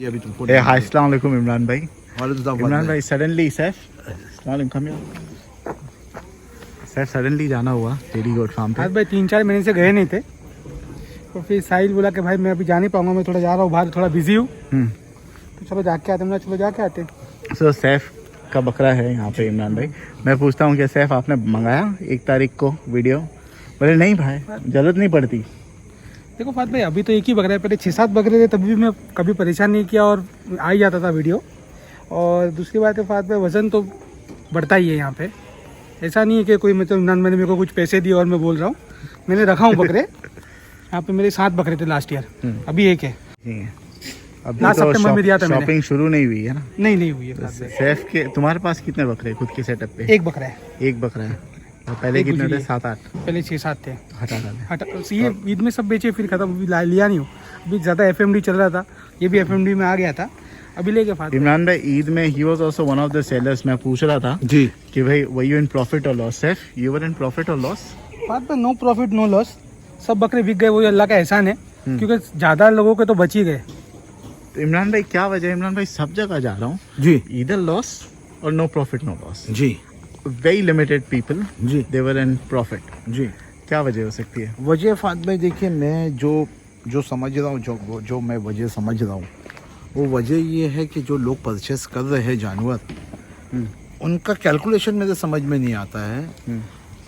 ये अभी तुमको हाय अस्सलाम वालेकुम इमरान भाई। वालेकुम इमरान भाई सडनली सैफ सडनली जाना हुआ टेडी गोट फार्म पे। आज भाई 3-4 महीने से गए नहीं थे, तो फिर साहिल बोला कि भाई मैं अभी जा नहीं पाऊंगा, मैं थोड़ा जा रहा हूँ बाहर, थोड़ा बिजी हूँ, तो चलो जाके आते हैं। चलो जाके आते हैं। सो सैफ का बकरा है यहाँ पे इमरान भाई। मैं पूछता हूँ कि सैफ आपने मंगाया 1 तारीख को वीडियो? बोले नहीं भाई जरूरत नहीं पड़ती। देखो फात भाई, अभी तो एक ही बकरा है, पहले 6-7 बकरे थे, तभी भी मैं कभी परेशान नहीं किया और आ ही जाता था वीडियो। और दूसरी बात है फात भाई, वज़न तो बढ़ता ही है यहाँ पे। ऐसा नहीं है कि कोई मतलब इमरान मैंने मेरे को कुछ पैसे दिए और मैं बोल रहा हूँ। मैंने रखा हूँ बकरे, यहाँ पे मेरे 7 बकरे थे लास्ट ईयर, अभी एक है। अभी लास्ट तो सितंबर में दिया था मैंने। शॉपिंग शुरू नहीं हुई है ना? नहीं हुई है। सैफ के तुम्हारे पास कितने बकरे हैं खुद के सेटअप पे? एक बकरा है। एक बकरा है। और पहले कितने थे? 7-8? पहले 6-7 थे। हटा ये ईद में सब बेचे, फिर खत्म, अभी लिया नहीं हूँ। अभी ज़्यादा FMD चल रहा था, ये भी FMD में आ गया था, अभी लेके फात। इमरान भाई ईद में he was also one of the sellers. मैं पूछ रहा था जी कि भाई वर यू इन प्रॉफिट और loss? Saif you were in profit और लॉस? बात में नो प्रॉफिट नो लॉस, सब बकरे बिक गए, वो अल्लाह का एहसान है, क्योंकि ज़्यादा लोगों के तो बच ही गए। तो इमरान भाई क्या वजह है? इमरान भाई सब जगह जा रहा हूँ जी ईदर लॉस और नो प्रॉफिट नो लॉस। जी वेरी लिमिटेड पीपल जी दे वर इन प्रॉफिट। जी क्या वजह हो सकती है? वजह फात भाई देखिए, मैं जो समझ रहा हूँ, जो मैं वजह समझ रहा हूँ, वो वजह ये है कि जो लोग परचेस कर रहे हैं जानवर, उनका कैलकुलेशन मेरे समझ में नहीं आता है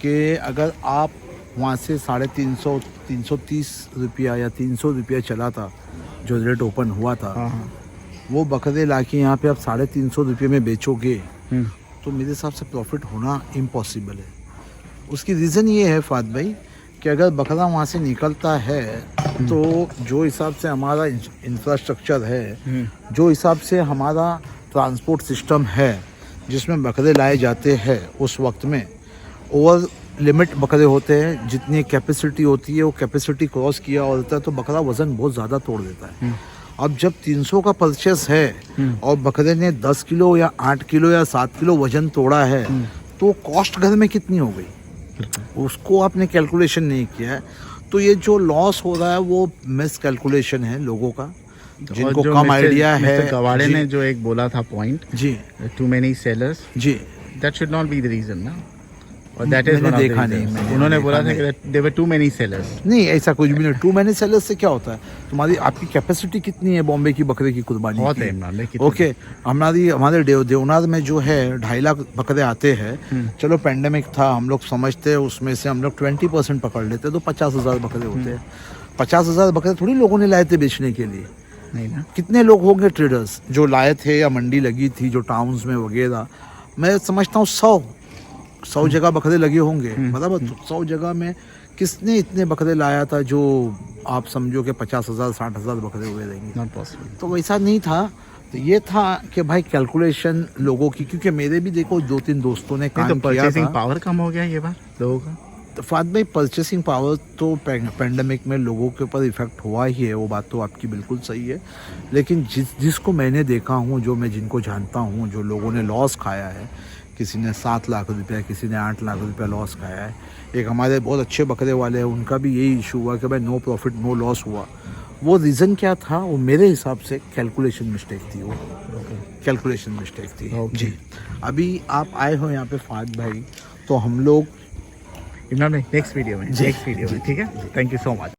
कि अगर आप वहाँ से 350 330 रुपया या 300 रुपया चला था जो रेट ओपन हुआ था, वो बकरे लाके यहाँ पे आप 350 रुपये में बेचोगे तो मेरे हिसाब से प्रॉफिट होना इम्पॉसिबल है। उसकी रीज़न ये है फात भाई कि अगर बकरा वहाँ से निकलता है तो जो हिसाब से हमारा इंफ्रास्ट्रक्चर है, जो हिसाब से हमारा ट्रांसपोर्ट सिस्टम है जिसमें बकरे लाए जाते हैं, उस वक्त में ओवर लिमिट बकरे होते हैं। जितनी कैपेसिटी होती है वो कैपेसिटी क्रॉस किया होता है तो बकरा वज़न बहुत ज़्यादा तोड़ देता है। अब जब 300 का परचेस है और बकरे ने 10 किलो या 8 किलो या 7 किलो वज़न तोड़ा है, तो कॉस्ट घर में कितनी हो गई, उसको आपने कैलकुलेशन नहीं किया है। तो ये जो लॉस हो रहा है वो मिस कैलकुलेशन है लोगों का, जिनको कम आइडिया है। गवाड़े ने जो एक बोला था पॉइंट, जी टू मेनी सेलर्स, जी that should not be the reason ना। और दैट इज मैंने देखा नहीं, उन्होंने बोला था कि there were too many sellers. नहीं, ऐसा कुछ भी नहीं। टू मैनी सेलर्स से क्या होता है? तुम्हारी आपकी कैपेसिटी कितनी है बॉम्बे की बकरे की कुर्बानी बहुत की? है इमरान भाई। ओके, हमारे देवनाथ में जो है 2.5 लाख बकरे आते हैं। चलो पेंडेमिक था, हम लोग समझते हैं, उसमें से हम लोग 20% पकड़ लेते तो 50,000 बकरे होते हैं। 50,000 बकरे थोड़ी लोगों ने लाए थे बेचने के लिए, नहीं ना। कितने लोग होंगे ट्रेडर्स जो लाए थे या मंडी लगी थी जो टाउन्स में वगैरह। मैं समझता हूँ 100 जगह बकरे लगे होंगे, बराबर। तो 100 जगह में किसने इतने बकरे लाया था जो आप समझो कि 50,000 60,000 बकरे हुए रहेंगे? Not possible. तो वैसा नहीं था। तो ये था कि भाई कैलकुलेशन लोगों की, क्योंकि मेरे भी देखो 2-3 दोस्तों ने काम तो किया परचेसिंग था। पावर कम हो गया ये बार लोगों का। तो फात भाई परचेसिंग पावर तो पेंडेमिक में लोगों के ऊपर इफेक्ट हुआ ही है, वो बात तो आपकी बिल्कुल सही है। लेकिन जिसको मैंने देखा हूँ, जिनको जानता हूँ, जो लोगों ने लॉस खाया है, किसी ने 7 लाख रुपया, किसी ने 8 लाख रुपया लॉस खाया है। एक हमारे बहुत अच्छे बकरे वाले हैं, उनका भी यही इशू हुआ कि भाई नो प्रॉफिट नो लॉस हुआ। वो रीज़न क्या था? वो मेरे हिसाब से कैलकुलेशन मिस्टेक थी, वो कैलकुलेशन मिस्टेक थी। जी, अभी आप आए हो यहाँ पे फात भाई, तो हम लोग इमरान भाई नेक्स्ट वीडियो में, ठीक है। Thank you so much.